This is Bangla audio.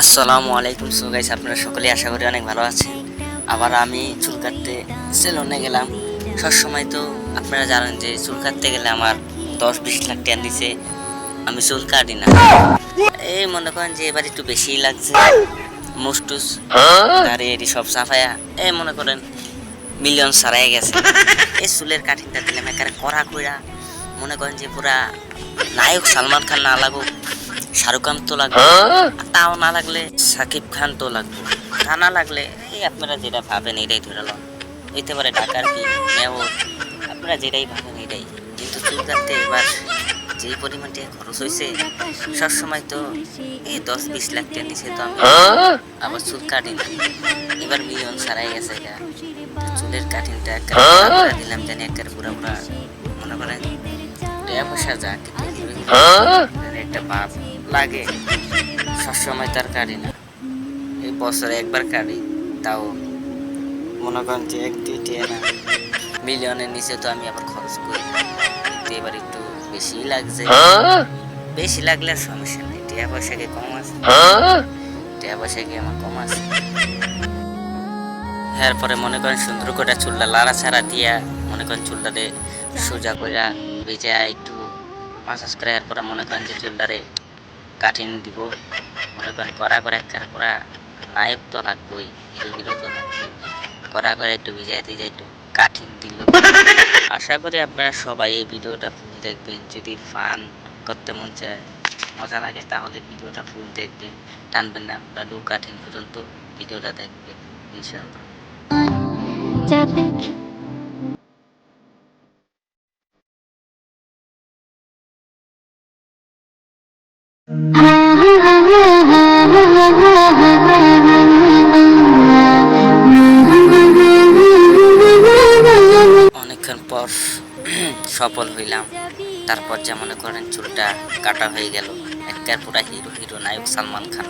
আসসালামু আলাইকুম। সো গাইস, আপনারা সকলেই আশা করি অনেক ভালো আছেন। আবার আমি চুল কাটতে সেলুনে গেলাম। সবসময় তো আপনারা জানেন যে চুল কাটতে গেলে আমার 10-20 লাখ টাকা দিছে, আমি চুল কাটি না। এই মনে করেন যে এবার একটু বেশিই লাগছে, মুস্টুস গাড়ি এটি সব সাফায়া এই মনে করেন মিলিয়ন সারাই গেছে। এই চুলের কাটিংটা দিলাম একেবারে কড়া কইরা, মনে করেন যে পুরা নায়ক সালমান খান না লাগুক, শাহরুখ খান তো লাগবে, তাও না লাগলে সাকিব খান তো লাগবে, তা না লাগলে এই আপনারা যেটা ভাবেন এটাই ধরে লন, হইতে পারে ঢাকার কি মেয়র, আপনারা যেটাই ভাবেন এটাই। কিন্তু চুল কাটতে এবার যে পরিমাণ টাকা খরচ হয়েছে, সবসময় তো এই 10-20 লাখ টাকা নিচে তো আমি আবার চুল কাটি না, এবার মিলিয়ন সারাই গেছে গা। চুলের কাটিংটা একটা দিলাম জানি একটা পুরা পুরা মনে করেন টাকা পয়সা যা, কিন্তু একটা ভাব লাগে। সবসময় তার কাটি না, এই বছরে একবার কাটি, তাও মনে করেন যে 1-2 না, মিলিয়নের নিচে তো আমি আবার খরচ করি না। কিন্তু এবার একটু বেশি লাগছে, বেশি লাগলে আর সমস্যা নেই, টাকা পয়সা কি কম আছে, টাকা পয়সা কি আমার কম আছে। এরপরে মনে করেন সুন্দর করে চুলটা লাড়া ছাড়া দিয়া মনে করেন চুলটারে সোজা করে ভেজে একটু মাসাজ করে, এরপরে মনে করেন যে চুলটারে কাটিং দিব। মনে করেন কড়া করে একটা করা নায়ক তো লাগবেই, হিরো হিরো তো লাগবেই, কড়া করে একটু ভিজাই দিয়ে একটু কাটিং দিল। আশা করি আপনারা সবাই এই ভিডিওটা ফুল দেখবেন। যদি ফান করতে মন চায়, মজা লাগে, তাহলে ভিডিওটা ফুল দেখবেন, টানবেন না, আপনারা দু কাটিং পর্যন্ত ভিডিওটা দেখবেন ইনশাআল্লাহ। অনেকক্ষণ পর সফল হইলাম। তারপর যা মনে করেন চুলটা কাটা হয়ে গেল, একটা পুরা হিরো হিরো নায়ক সালমান খান।